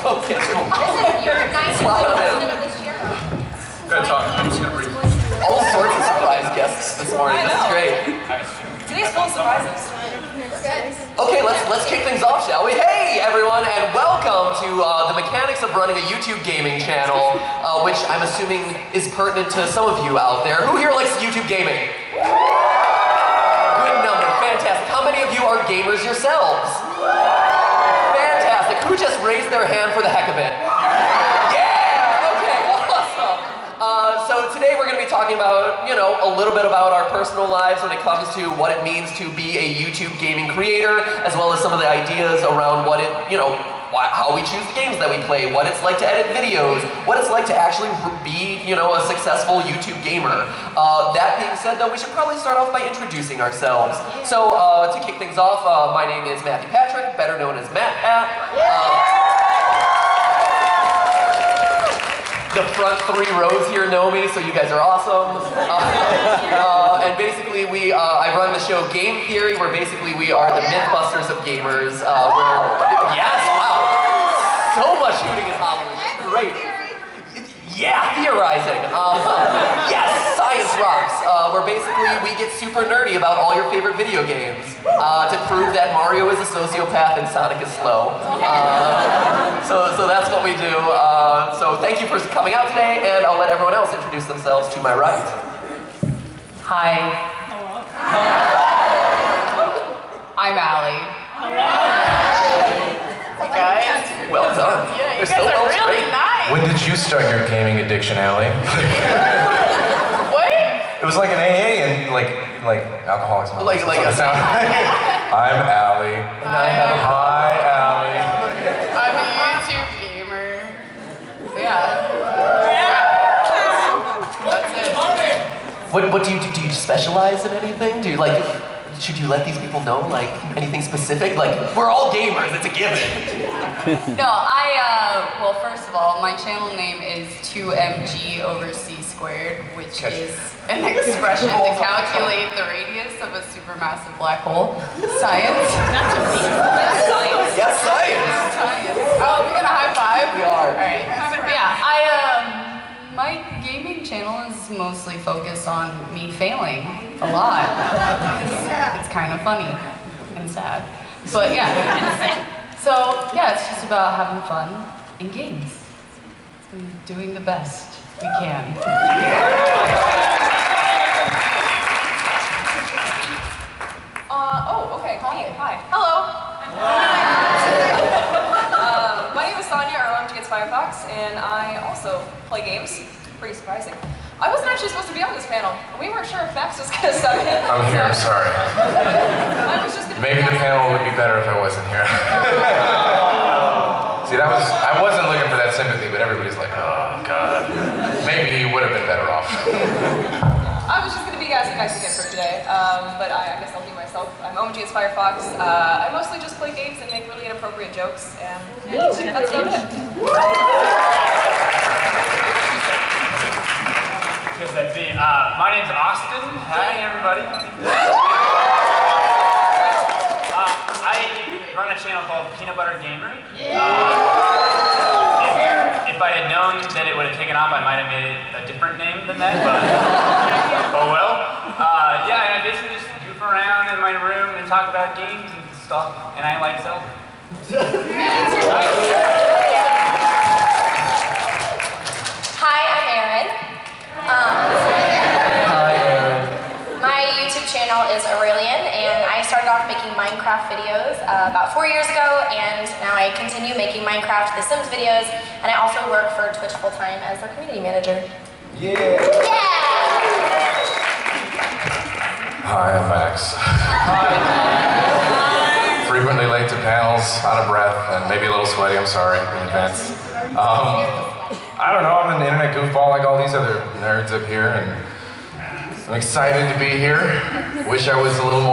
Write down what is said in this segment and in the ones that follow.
Okay. You're a nice president of this year. Good talk. I'm just gonna read. All sorts of surprise guests this morning. This is great. Today's full of surprises. Okay, let's kick things off, shall we? Hey, everyone, and welcome to the mechanics of running a YouTube gaming channel, which I'm assuming is pertinent to some of you out there. Who here likes YouTube gaming? Good number. Fantastic. How many of you are gamers yourselves? Fantastic. Who just raised their hand for the heck of it? Yeah! Okay, awesome. So today we're going to be talking about, a little bit about our personal lives when it comes to what it means to be a YouTube gaming creator, as well as some of the ideas around what it, how we choose the games that we play, what it's like to edit videos, what it's like to actually be, a successful YouTube gamer. That being said, though, we should probably start off by introducing ourselves. So, to kick things off, my name is Matthew Patrick, better known as MatPat. The front 3 rows here know me, so you guys are awesome. And basically, I run the show Game Theory, where basically we are the Mythbusters of gamers. Yes, wow. So much shooting and hollering. Great. Yeah, theorizing. Yes, science rocks. Where basically we get super nerdy about all your favorite video games to prove that Mario is a sociopath and Sonic is slow. So that's what we do. So thank you for coming out today, and I'll let everyone else introduce themselves to my right. Hi. I'm Allie. Hey guys. Well done. Yeah, you They're guys are really straight. nice. When did you start your gaming addiction, Allie? What? It was like an AA and like Alcoholics Anonymous. Like That's what it sounded like. I'm Allie. Hi, Allie. I'm a YouTube gamer. Yeah. That's it. What do you do? Do you specialize in anything? Do you should you let these people know anything specific? We're all gamers, it's a given. No, well, first of all, my channel name is 2mg/c², which is an expression to calculate the radius of a supermassive black hole. Science. That's a science. Yes, science. Science. Oh, we're gonna high five? We are. All right. Yeah, my gaming channel is mostly focused on me failing a lot. It's kind of funny and sad. But yeah. So yeah, it's just about having fun in games. And doing the best we can. Okay. Hi. Hello. My name is Sonia, or OMG, it's Firefox, and I also play games. Pretty surprising. I wasn't actually supposed to be on this panel. We weren't sure if Max was going to step in. I'm here, sorry. I was just going to Maybe the panel would be better if I wasn't here. See, I wasn't looking for that sympathy, but everybody's like, oh, God. Maybe he would have been better off. I was just going to be GassyMexican for today, but I guess I'll be myself. I'm OMG, it's Firefox. I mostly just play games and make really inappropriate jokes, and that's about it. My name's Austin. Hi, everybody. I run a channel called Peanut Butter Gamer. If I had known that it would have taken off, I might have made it a different name than that, but oh well. Yeah, and I basically just goof around in my room and talk about games and stuff, and I like Zelda. Hi, I'm Erin. Hi, Aaron. My YouTube channel is Aurelian, and I started off making Minecraft videos about 4 years ago, and now I continue making Minecraft, The Sims videos, and I also work for Twitch full-time as their community manager. Yeah. Hi, I'm Max. Frequently late to panels, out of breath, and maybe a little sweaty, I'm sorry in advance. I don't know, I'm an internet goofball like all these other nerds up here, and I'm excited to be here. Wish I was a little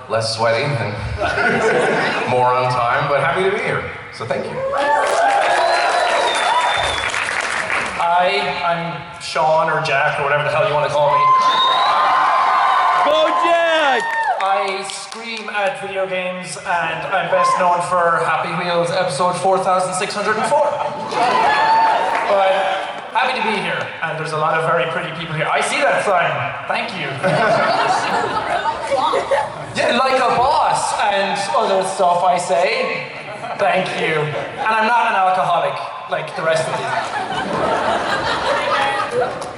less sweaty and more on time, but happy to be here, so thank you. Hi, I'm Sean or Jack or whatever the hell you want to call me. Go Jack! I scream at video games, and I'm best known for Happy Wheels episode 4604. But happy to be here, and there's a lot of very pretty people here. I see that sign. Thank you. Yeah, like a boss and other stuff I say. Thank you. And I'm not an alcoholic like the rest of you.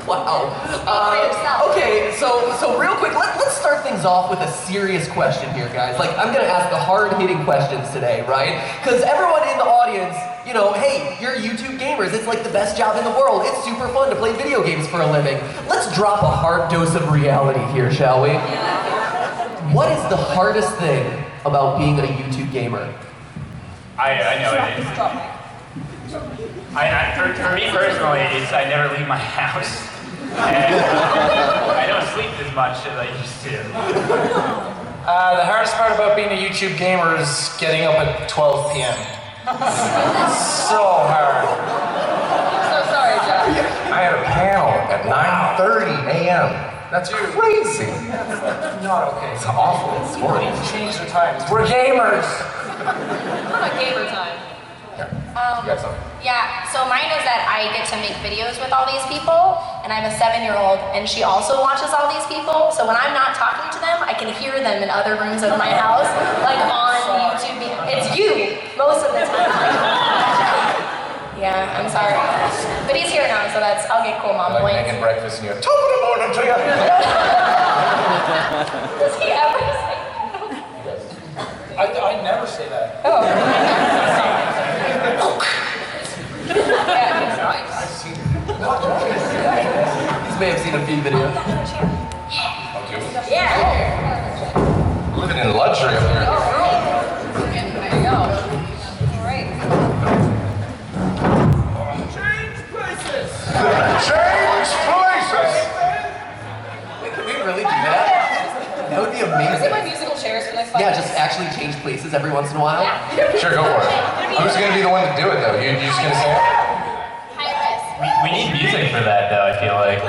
Wow. Okay, so real quick, let's start things off with a serious question here, guys. Like, I'm gonna ask the hard-hitting questions today, right? Because everyone in the audience, you know, hey, you're YouTube gamers. It's like the best job in the world. It's super fun to play video games for a living. Let's drop a hard dose of reality here, shall we? What is the hardest thing about being a YouTube gamer? I know it is. For me personally, it's I never leave my house. And I don't sleep as much as I used to. The hardest part about being a YouTube gamer is getting up at 12 p.m. So hard. So sorry, Jack. I had a panel at 9:30 a.m. That's crazy. Not okay. It's awful. It's We horrible. need to change the times. We're gamers. My gamer time. You got something? Yeah, so mine is that I get to make videos with all these people, and I have a 7-year-old, and she also watches all these people, so when I'm not talking to them, I can hear them in other rooms of my house, like on YouTube. It's you, most of the time. Yeah, I'm sorry. But he's here now, so I'll get cool mom Like points. making breakfast and you're top of the morning to you. Does he ever say I never say that. Oh. Yeah, he's nice. You may have seen a feed video. Yeah. Living in luxury up here. There you go. All right. Change places! Wait, can we really do that? That would be Can I see my amazing. musical chairs for the next 5 Yeah, minutes? just actually change places every once in a while. Sure, go for it. Who's gonna be the one to do it though? You just gonna say it? High risk. We need music for that though, I feel like.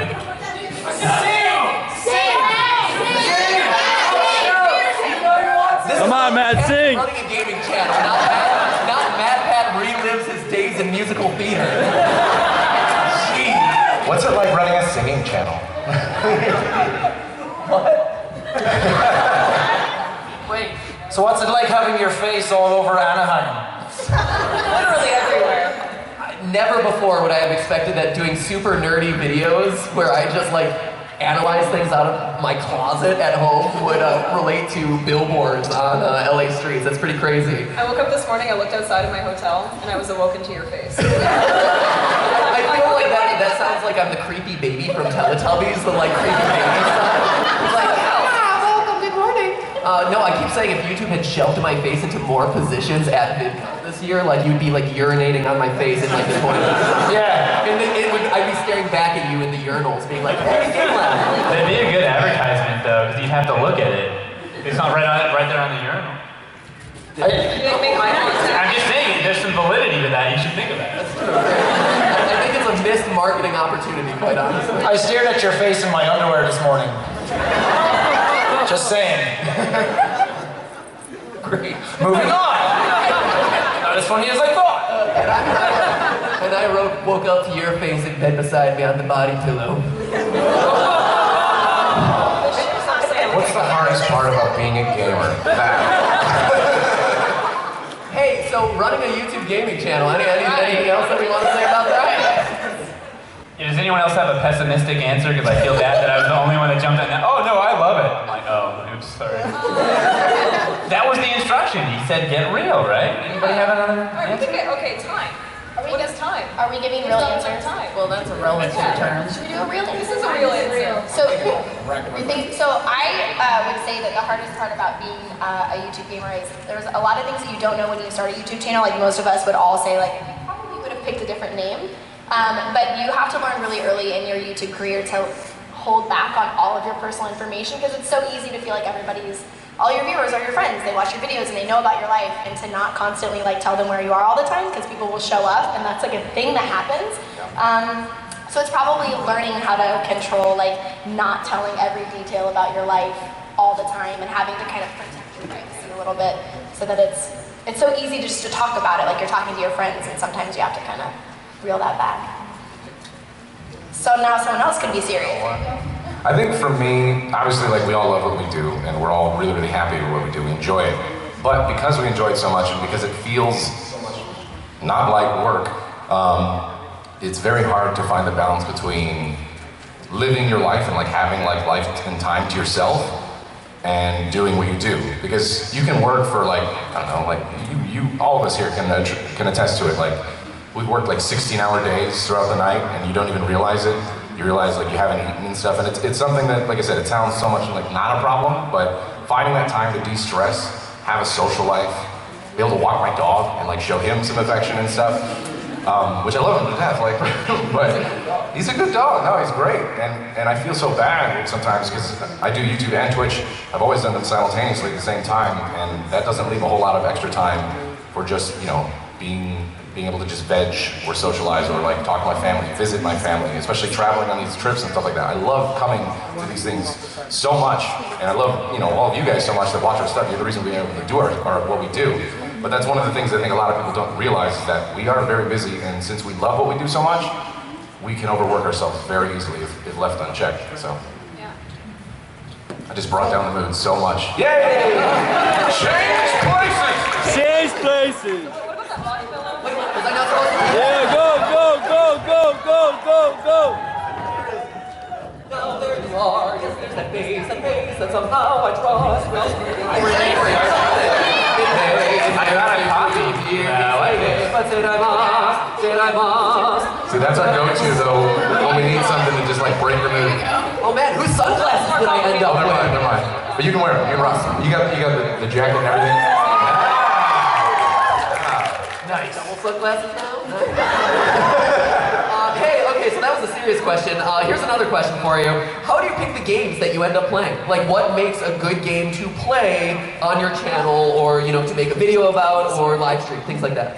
This Come is on, Matt, Matt sing. running a gaming channel, not MatPat relives his days in musical theater. Jeez. What's it like running a singing channel? Wait, so what's it like having your face all over Anaheim? Literally everywhere. Never before would I have expected that doing super nerdy videos where I just like analyze things out of my closet at home would relate to billboards on LA streets. That's pretty crazy. I woke up this morning, I looked outside of my hotel, and I was awoken to your face. I feel like that sounds like I'm the creepy baby from Teletubbies, the like creepy baby stuff. It's like, welcome, good morning. No, I keep saying if YouTube had shoved my face into more positions at VidCon this year, like you'd be like urinating on my face in like the toilet. Yeah. And I'd be staring back at you in the urinals, being like, hey, game lab. That'd be a good advertisement though, because you'd have to look at it. It's not right there on the urinal. You didn't make my content. I'm just saying, there's some validity to that. You should think of that. I think it's a missed marketing opportunity, quite honestly. I stared at your face in my underwear this morning. Just saying. Great. Moving on. Not as funny as I thought. And I woke up to your face in bed beside me on the body pillow. What's the hardest part about being a gamer? That. Hey, so running a YouTube gaming channel, anything else that we want to say about that? Yeah, does anyone else have a pessimistic answer? Because I feel bad that I was the only one that jumped on that. Oh no, I love it. I'm like, oh, oops, sorry. That was the instruction. He said get real, right? Anybody have another Alright, we answer? can get, okay, time. What is time? Are we giving real answers? Time. Well, that's a relative term. Should we do a real answer? This is a real answer. So I would say that the hardest part about being a YouTube gamer is there's a lot of things that you don't know when you start a YouTube channel. Like most of us would all say, like, probably would have picked a different name. But you have to learn really early in your YouTube career to hold back on all of your personal information because it's so easy to feel like all your viewers are your friends. They watch your videos and they know about your life, and to not constantly like tell them where you are all the time because people will show up, and that's like a thing that happens. So it's probably learning how to control like not telling every detail about your life all the time and having to kind of protect your privacy a little bit so that it's so easy just to talk about it like you're talking to your friends, and sometimes you have to kind of reel that back. So now someone else could be serious. I think for me, obviously, like we all love what we do, and we're all really, really happy with what we do. We enjoy it, but because we enjoy it so much, and because it feels not like work, it's very hard to find the balance between living your life and like having like life and time to yourself, and doing what you do. Because you can work for like, I don't know, like you all of us here can attest to it. Like we work like 16-hour days throughout the night, and you don't even realize it. You realize like you haven't eaten and stuff, and it's something that, like I said, it sounds so much like not a problem, but finding that time to de-stress, have a social life, be able to walk my dog and like show him some affection and stuff, which I love him to death, like, but he's a good dog. No, he's great, and I feel so bad sometimes because I do YouTube and Twitch. I've always done them simultaneously at the same time, and that doesn't leave a whole lot of extra time for just, you know, being able to just veg or socialize or like talk to my family, visit my family, especially traveling on these trips and stuff like that. I love coming to these things so much, and I love, you know, all of you guys so much that watch our stuff. You're the reason we're able to do our what we do. But that's one of the things I think a lot of people don't realize is that we are very busy, and since we love what we do so much, we can overwork ourselves very easily if left unchecked. So I just brought down the mood so much. Yay! Change places! Change places! Was I not supposed to? Yeah, go! Now there you are, yes, there's that face that somehow I trust. I got a copy. But said I must. See, that's our go-to though when we need something to just like break the mood. Oh man, whose sunglasses did I end up Never with? mind. But you can wear them. You can rock them. You got the jacket and everything. Nice. Double sunglasses now? Okay, so that was a serious question. Here's another question for you. How do you pick the games that you end up playing? Like, what makes a good game to play on your channel, or, you know, to make a video about, or live stream, things like that?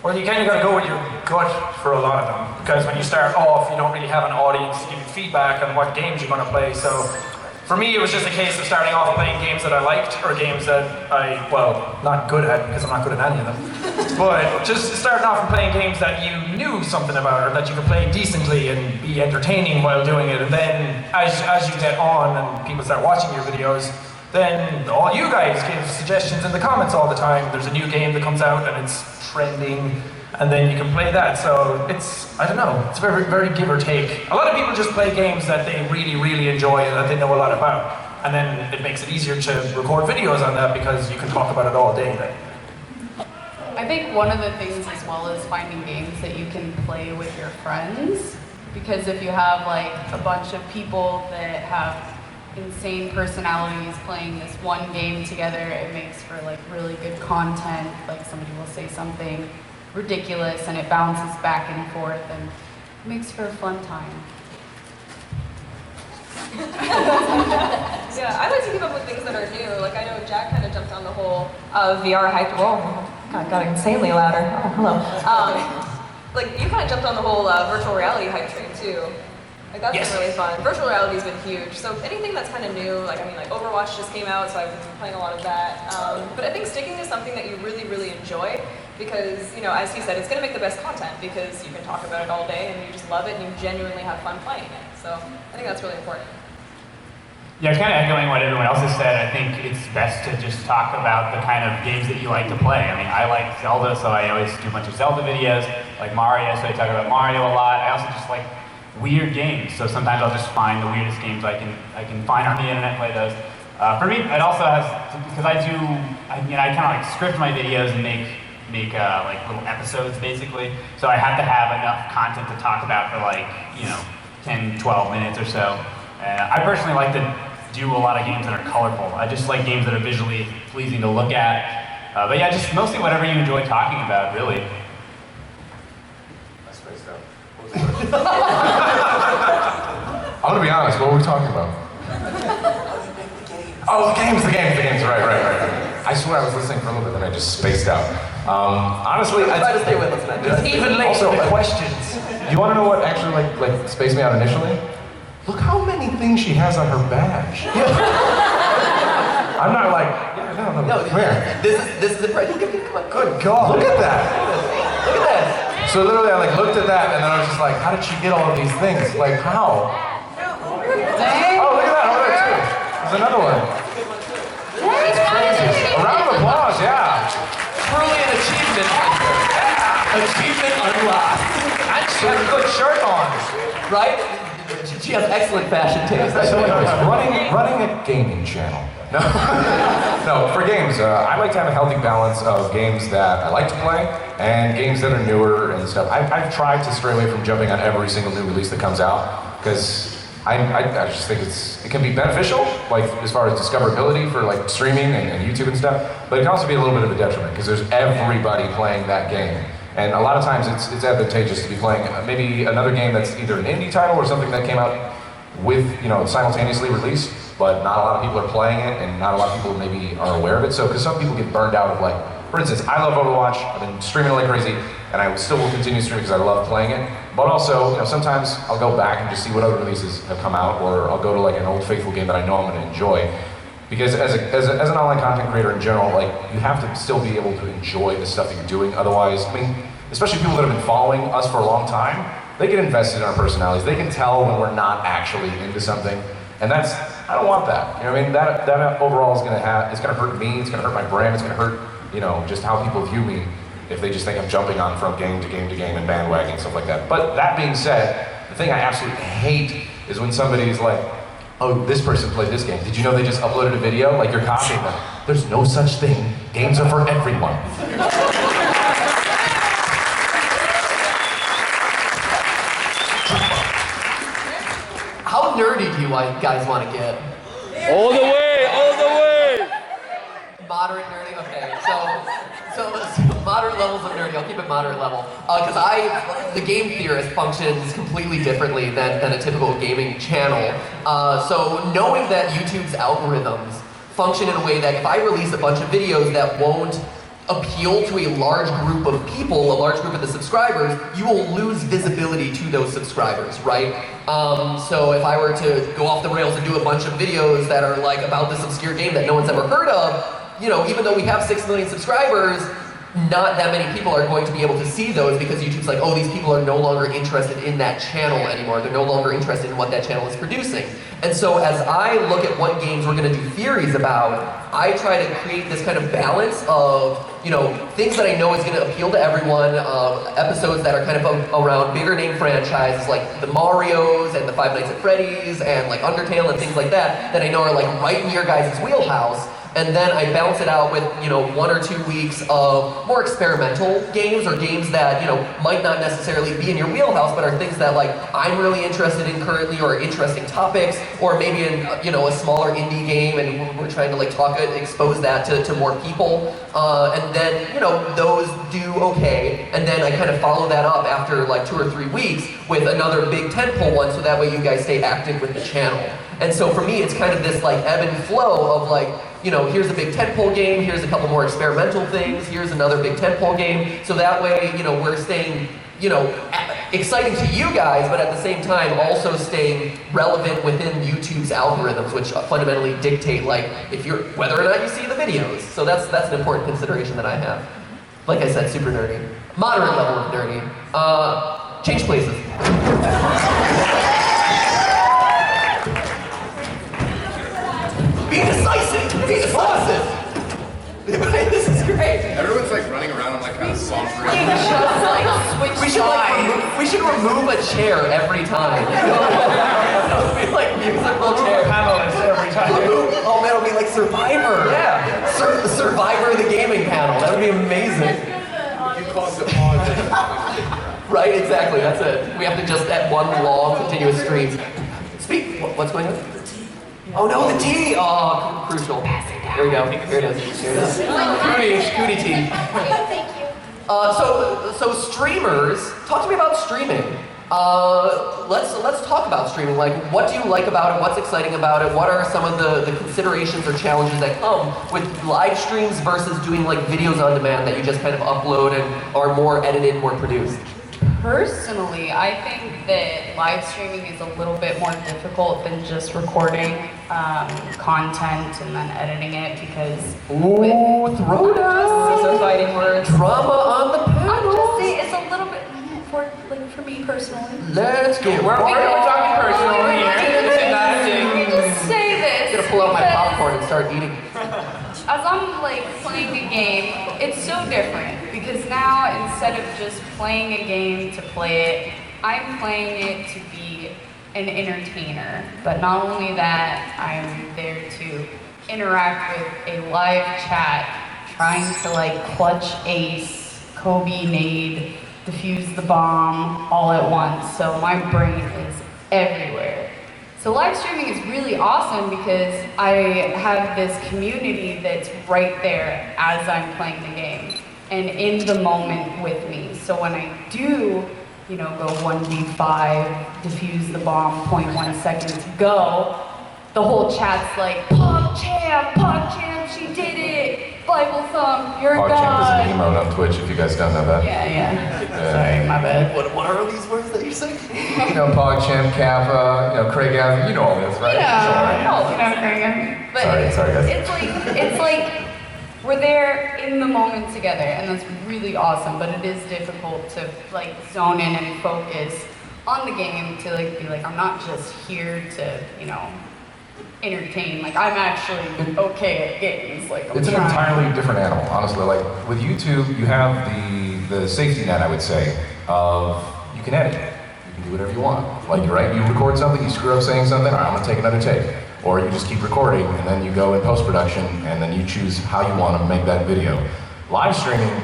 Well, you kind of got to go with your gut for a lot of them, because when you start off, you don't really have an audience to give you feedback on what games you're going to play. So for me, it was just a case of starting off playing games that I liked, or games that well, not good at, because I'm not good at any of them, but just starting off and playing games that you knew something about, or that you could play decently and be entertaining while doing it. And then as you get on and people start watching your videos, then all you guys give suggestions in the comments all the time. There's a new game that comes out and it's trending, and then you can play that. So it's, I don't know, it's very, very give or take. A lot of people just play games that they really, really enjoy and that they know a lot about. And then it makes it easier to record videos on that because you can talk about it all day then. I think one of the things as well is finding games that you can play with your friends, because if you have like a bunch of people that have insane personalities playing this one game together, it makes for like really good content. Like somebody will say something ridiculous and it bounces back and forth and it makes for a fun time. Yeah, I like to keep up with things that are new. Like I know Jack kind of jumped on the whole VR hype. Whoa, God, got insanely louder. Oh, hello. Like you kind of jumped on the whole virtual reality hype train too. Like that's been really fun. Virtual reality's been huge. So anything that's kind of new, like I mean, like Overwatch just came out, so I've been playing a lot of that. But I think sticking to something that you really, really enjoy, because you know, as he said, it's going to make the best content because you can talk about it all day and you just love it and you genuinely have fun playing it. So I think that's really important. Yeah, kind of echoing what everyone else has said, I think it's best to just talk about the kind of games that you like to play. I mean, I like Zelda, so I always do a bunch of Zelda videos, like Mario, so I talk about Mario a lot. I also just like weird games, so sometimes I'll just find the weirdest games I can find on the internet, play those. For me, it also has, because I kind of like script my videos and make like little episodes basically, so I have to have enough content to talk about for like, 10, 12 minutes or so. I personally like to do a lot of games that are colorful. I just like games that are visually pleasing to look at. But yeah, just mostly whatever you enjoy talking about, really. I spaced out. I'm gonna be honest, what were we talking about? Oh, the games, right. I swear I was listening for a little bit, then I just spaced out. Honestly, I try to stay with us, man. Even late also, the questions. You wanna know what actually like spaced me out initially? Look how many things she has on her badge. I'm not like, yeah, no, come here. This is impressive. Come on. Good God, look at that. Look at that. So literally I like looked at that and then I was just like, how did she get all of these things? Like, how? Oh, look at that, over there too. There's another one. It's crazy. A round of applause, yeah. Truly an achievement. Achievement unlocked. And she has a good shirt on. Right? She has excellent fashion taste. So anyways, running a gaming channel. No, no, for games, I like to have a healthy balance of games that I like to play and games that are newer and stuff. I've tried to stray away from jumping on every single new release that comes out because I just think it can be beneficial, like as far as discoverability for like streaming and YouTube and stuff, but it can also be a little bit of a detriment because there's everybody playing that game. And a lot of times it's advantageous to be playing maybe another game that's either an indie title or something that came out with, simultaneously released, but not a lot of people are playing it and not a lot of people maybe are aware of it. So, because some people get burned out of like, for instance, I love Overwatch, I've been streaming it like crazy, and I still will continue streaming because I love playing it. But also, sometimes I'll go back and just see what other releases have come out, or I'll go to like an old faithful game that I know I'm going to enjoy. Because as an online content creator in general, like you have to still be able to enjoy the stuff that you're doing. Otherwise, especially people that have been following us for a long time, they get invested in our personalities. They can tell when we're not actually into something, and I don't want that. That overall is it's gonna hurt me. It's gonna hurt my brand. It's gonna hurt, just how people view me if they just think I'm jumping on from game to game to game and bandwagon and stuff like that. But that being said, the thing I absolutely hate is when somebody's like, oh, this person played this game. Did you know they just uploaded a video? Like you're copying them. There's no such thing. Games are for everyone. How nerdy do you guys want to get? All the way, all the way. Moderate nerdy? Okay, so moderate levels of nerdy. I'll keep it moderate level. Because the game theorist functions completely differently than a typical gaming channel. So knowing that YouTube's algorithms function in a way that if I release a bunch of videos that won't appeal to a large group of people, a large group of the subscribers, you will lose visibility to those subscribers, right? So if I were to go off the rails and do a bunch of videos that are like about this obscure game that no one's ever heard of, even though we have 6 million subscribers, not that many people are going to be able to see those because YouTube's like, oh, these people are no longer interested in that channel anymore. They're no longer interested in what that channel is producing. And so as I look at what games we're going to do theories about, I try to create this kind of balance of, things that I know is going to appeal to everyone, episodes that are kind of around bigger name franchises like the Marios and the Five Nights at Freddy's and like Undertale and things like that I know are like right in your guys' wheelhouse. And then I balance it out with, 1 or 2 weeks of more experimental games or games that, might not necessarily be in your wheelhouse, but are things that like I'm really interested in currently or interesting topics, or maybe in, a smaller indie game and we're trying to like expose that to more people. And then, those do okay. And then I kind of follow that up after like 2 or 3 weeks with another big tentpole one so that way you guys stay active with the channel. And so for me, it's kind of this like ebb and flow of like, here's a big tentpole game, here's a couple more experimental things, here's another big tentpole game. So that way, we're staying, exciting to you guys, but at the same time also staying relevant within YouTube's algorithms, which fundamentally dictate like whether or not you see the videos. So that's an important consideration that I have. Like I said, super nerdy. Moderate level of nerdy. Change places. Be decisive! Be decisive! This is great. Everyone's like running around and like kind of sauntering. We should remove a chair every time. It'll be like musical chair. Panelists every time. Oh man, it'll be like Survivor. Yeah. Survivor the gaming panel. That would be amazing. You cause the pause. Right, exactly. That's it. We have to just at one long continuous stream. What's going on? Oh no, the tea! Oh, crucial. Here we go. Here it is. Here it is. Cootie tea. Thank you. So streamers, talk to me about streaming. Let's talk about streaming. Like, what do you like about it? What's exciting about it? What are some of the considerations or challenges that come with live streams versus doing like videos on demand that you just kind of upload and are more edited, more produced? Personally, I think that live streaming is a little bit more difficult than just recording content and then editing it because... Ooh, throw down! Those are fighting words. Drama on the I'm panel! just saying, it's a little bit for me personally. Let's get We're talking personal here. Let me just say this. I'm gonna pull out my because popcorn and start eating. As I'm like playing a game, it's so different because now instead of just playing a game to play it, I'm playing it to be an entertainer. But not only that, I'm there to interact with a live chat, trying to like clutch ace, Kobe nade, defuse the bomb all at once. So my brain is everywhere. So live streaming is really awesome because I have this community that's right there as I'm playing the game and in the moment with me. So when I do, you know, go 1v5, defuse the bomb, 0.1 seconds, go, the whole chat's like, POG champ, she did it! Bible thumb, you're a POG champ is god! an emote on Twitch if you guys don't know that. Yeah. Sorry, my bad. What are these words that you're saying? You know, POG champ, Kappa, you know, Craig Gath, you know all this, right? But Sorry, guys. it's like we're there in the moment together, and that's really awesome. But it is difficult to like zone in and focus on the game to like be like, I'm not just here to, you know, entertain. Like I'm actually okay at games. Like I'm It's an trying. entirely different animal, honestly. Like with YouTube, you have the safety net, I would say, of you can edit it. You can do whatever you want. Like right, you record something, you screw up saying something, all right, I'm gonna take another take. Or you just keep recording and then you go in post-production and then you choose how you want to make that video. Live streaming,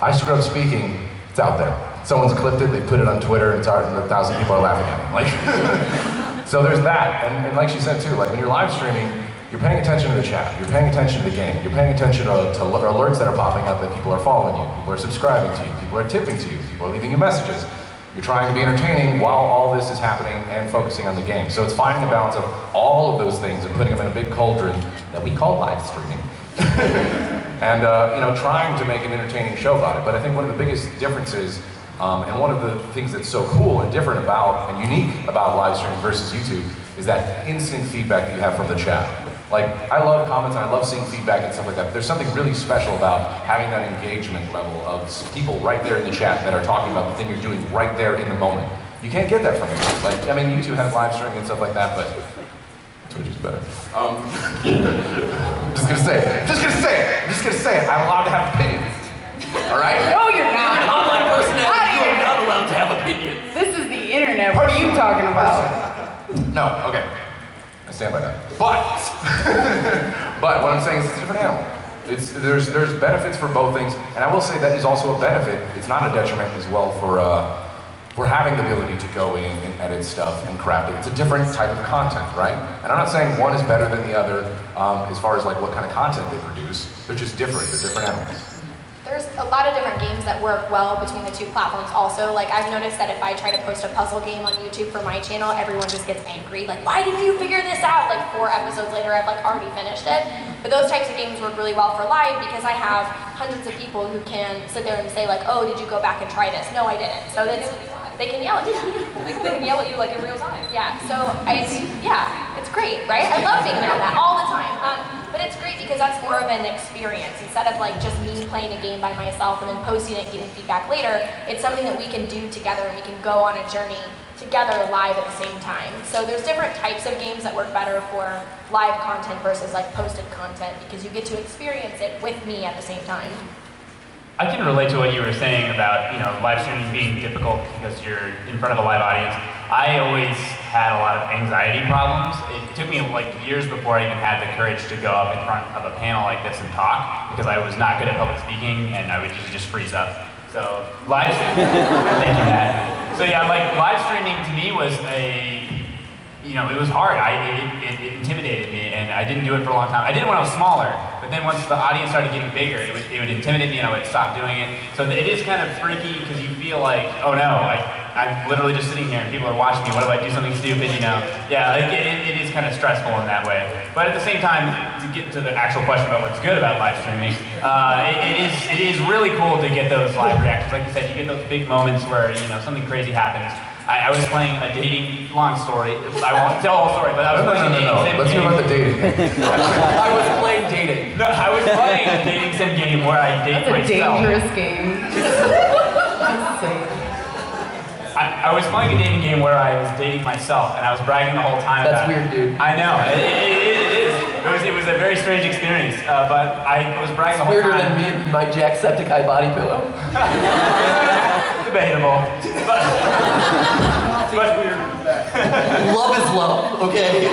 I screw up speaking, it's out there. Someone's clipped it, they put it on Twitter, and it's out, and 1,000 people are laughing at it. Like, so there's that, and like she said too, like when you're live streaming, you're paying attention to the chat, you're paying attention to the game, you're paying attention to alerts that are popping up that people are following you, people are subscribing to you, people are tipping to you, people are leaving you messages. You're trying to be entertaining while all this is happening and focusing on the game. So it's finding the balance of all of those things and putting them in a big cauldron that we call live streaming. And you know, trying to make an entertaining show about it. But I think one of the biggest differences, and one of the things that's so cool and different about and unique about live streaming versus YouTube is that instant feedback that you have from the chat. Like, I love comments and I love seeing feedback and stuff like that, but there's something really special about having that engagement level of people right there in the chat that are talking about the thing you're doing right there in the moment. You can't get that from YouTube. Like, I mean, YouTube has live streaming and stuff like that, but Twitch is better. I'm just gonna say it. I'm allowed to have opinions. All right? No, you're not. Online personality, How do you you- are not allowed to have opinions. This is the internet. What are you talking about? No, okay. I stand by that. But what I'm saying is it's a different animal. There's benefits for both things, and I will say that is also a benefit. It's not a detriment as well for having the ability to go in and edit stuff and craft it. It's a different type of content, right? And I'm not saying one is better than the other as far as like what kind of content they produce. They're just different. They're different animals. There's a lot of different games that work well between the two platforms also. Like I've noticed that if I try to post a puzzle game on YouTube for my channel, everyone just gets angry. Like, why didn't you figure this out? Like 4 episodes later, I've like already finished it. But those types of games work really well for live because I have hundreds of people who can sit there and say like, oh, did you go back and try this? No, I didn't. So that's, they can yell at you. Like they can yell at you like in real time. Yeah, so it's great, right? I love being there that all the time. But it's great because that's more of an experience. Instead of like just me playing a game by myself and then posting it and getting feedback later, it's something that we can do together and we can go on a journey together live at the same time. So there's different types of games that work better for live content versus like posted content because you get to experience it with me at the same time. I can relate to what you were saying about, you know, live streaming being difficult because you're in front of a live audience. I always had a lot of anxiety problems. It took me like years before I even had the courage to go up in front of a panel like this and talk because I was not good at public speaking and I would just freeze up. So live streaming, thank you, Matt. So yeah, like live streaming to me was it was hard. It intimidated me and I didn't do it for a long time. I did it when I was smaller. But then once the audience started getting bigger, it would intimidate me and I would stop doing it. So it is kind of freaky because you feel like, oh no, I'm literally just sitting here and people are watching me. What if I do something stupid, you know? Yeah, like it is kind of stressful in that way. But at the same time, to get to the actual question about what's good about live streaming, it is really cool to get those live reactions. Like you said, you get those big moments where, you know, something crazy happens. I was playing a dating, long story, I won't tell the whole story, but I was playing a dating sim Let's hear game. about the dating. I was playing dating. No, I was playing a dating sim game where I date That's a myself. dangerous game. I was playing a dating game where I was dating myself, and I was bragging the whole time. That's about weird, dude. I know, it is. It was a very strange experience, but I was bragging the whole Weirder time. than me and my Jacksepticeye body pillow. Debatable. But Love is love, okay?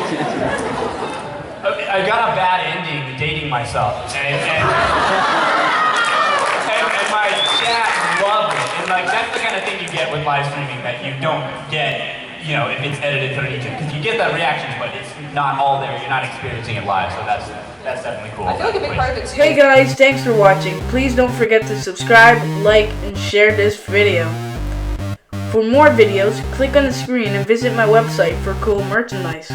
I got a bad ending dating myself, and my chat loved it. And like that's the kind of thing you get with live streaming that you don't get, you know, if it's edited through YouTube, because you get that reactions, but it's not all there. You're not experiencing it live, so that's definitely cool. I feel like a big part of it too. Hey guys, thanks for watching. Please don't forget to subscribe, like, and share this video. For more videos, click on the screen and visit my website for cool merchandise.